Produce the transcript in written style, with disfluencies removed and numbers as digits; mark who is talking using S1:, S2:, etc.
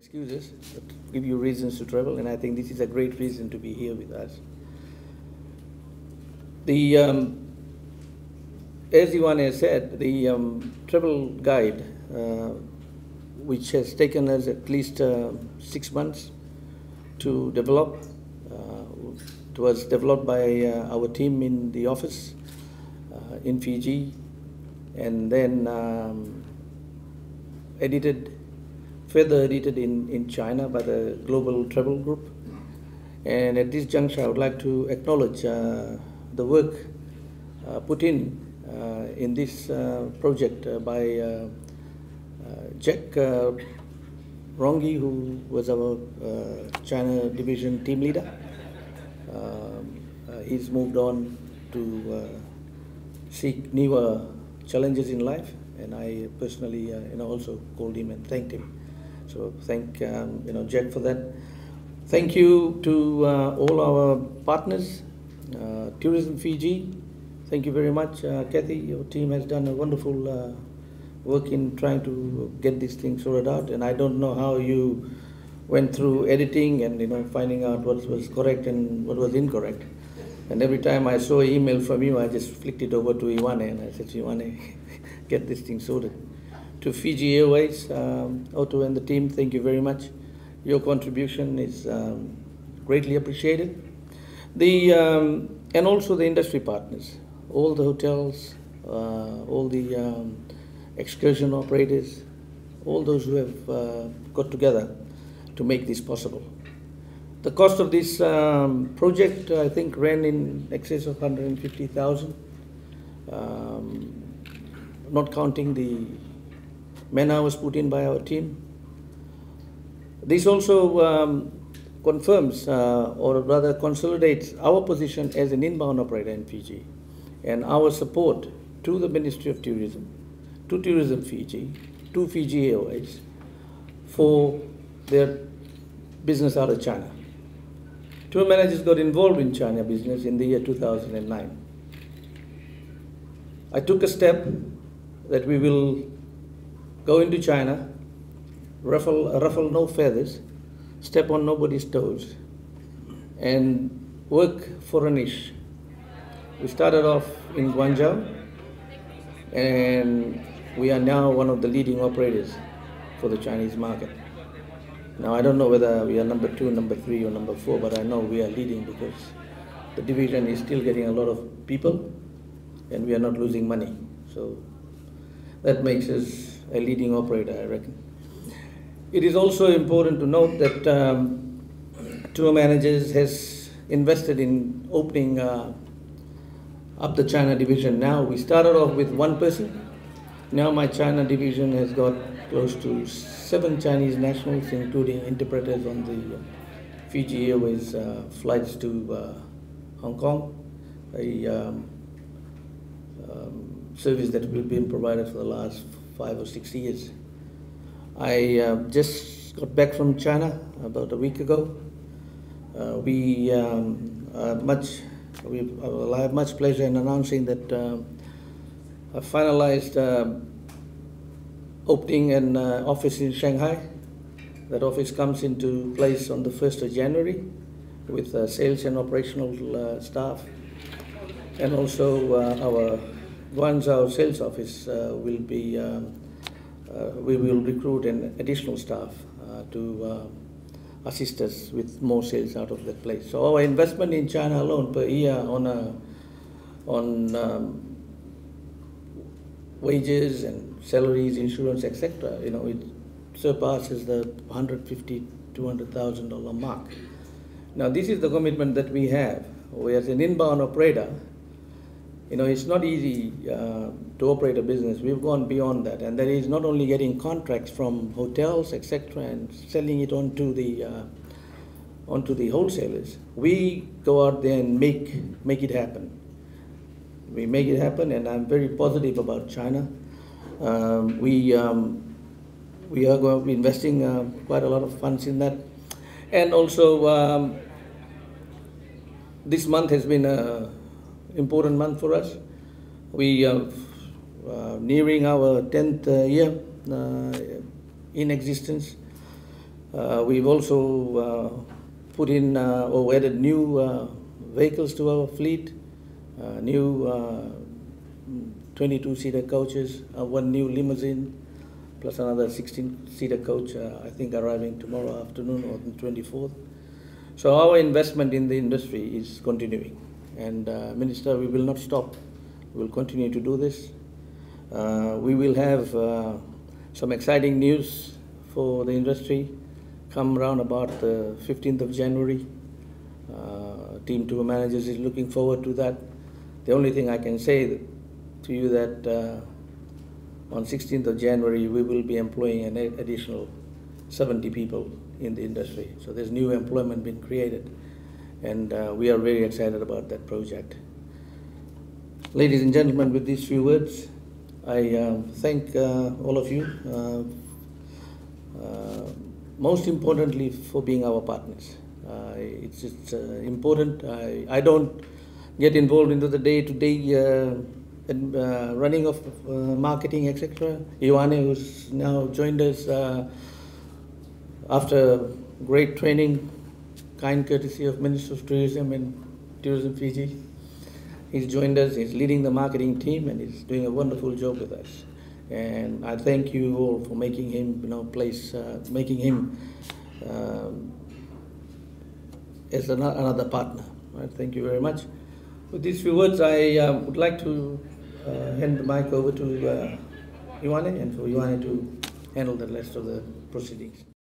S1: excuses, but give you reasons to travel, and I think this is a great reason to be here with us. The as Iwan has said, the travel guide, which has taken us at least 6 months to develop, it was developed by our team in the office in Fiji, and then further edited in China by the Global Travel Group. And at this juncture, I would like to acknowledge the work put in this project by Jack Rongi, who was our China division team leader. He's moved on to seek newer challenges in life, and I personally also called him and thanked him. So thank Jack for that. Thank you to all our partners, Tourism Fiji. Thank you very much, Kathy. Your team has done a wonderful work in trying to get this thing sorted out, and I don't know how you went through editing and finding out what was correct and what was incorrect. And every time I saw an email from you, I just flicked it over to Iwane, and I said, Iwane, get this thing sorted. To Fiji Airways, Otto and the team, thank you very much. Your contribution is greatly appreciated. And also the industry partners, all the hotels, all the excursion operators, all those who have got together to make this possible. The cost of this project, I think, ran in excess of 150,000, not counting the man-hours put in by our team. This also confirms, or rather consolidates, our position as an inbound operator in Fiji, and our support to the Ministry of Tourism, to Tourism Fiji, to Fiji Airways for their business out of China. Tour managers got involved in China business in the year 2009. I took a step that we will go into China, ruffle no feathers, step on nobody's toes, and work for a niche. We started off in Guangzhou, and we are now one of the leading operators for the Chinese market. Now, I don't know whether we are number 2, number 3, or number 4, but I know we are leading because the division is still getting a lot of people, and we are not losing money. So that makes us a leading operator, I reckon. It is also important to note that Tour Managers has invested in opening up the China division. Now, we started off with 1 person. Now my China division has got close to 7 Chinese nationals, including interpreters on the Fiji Airways flights to Hong Kong, a service that we've been provided for the last 5 or 6 years. I just got back from China about a week ago. I have much pleasure in announcing that I finalized opening an office in Shanghai. That office comes into place on the 1st of January with sales and operational staff. And also our Guangzhou sales office we will recruit an additional staff to assist us with more sales out of that place. So our investment in China alone per year on wages and salaries, insurance, etc., it surpasses the $150,000 to $200,000 mark. Now, this is the commitment that we have. We, as an inbound operator, it's not easy to operate a business. We've gone beyond that, and that is not only getting contracts from hotels, etc., and selling it onto the wholesalers. We go out there and make it happen. We make it happen, and I'm very positive about China. We are going to be investing quite a lot of funds in that, and also this month has been an important month for us. We are nearing our 10th year in existence. We've also put in or added new vehicles to our fleet, new 22-seater coaches, one new limousine, plus another 16-seater coach, I think arriving tomorrow afternoon or the 24th. So our investment in the industry is continuing. And Minister, we will not stop. We will continue to do this. We will have some exciting news for the industry come around about the 15th of January. Team 2 managers is looking forward to that. The only thing I can say to you that on 16th of January we will be employing an additional 70 people in the industry. So there's new employment being created, and we are very excited about that project. Ladies and gentlemen, with these few words, I thank all of you, most importantly for being our partners. It's important. I don't get involved into the day-to-day running of marketing, etc. Ioane, who's now joined us after great training, kind courtesy of Minister of Tourism and Tourism Fiji. He's joined us, he's leading the marketing team, and he's doing a wonderful job with us. And I thank you all for making him, making him as another partner. Right? Thank you very much. With these few words, I would like to hand the mic over to Ioane, and for Ioane to handle the rest of the proceedings.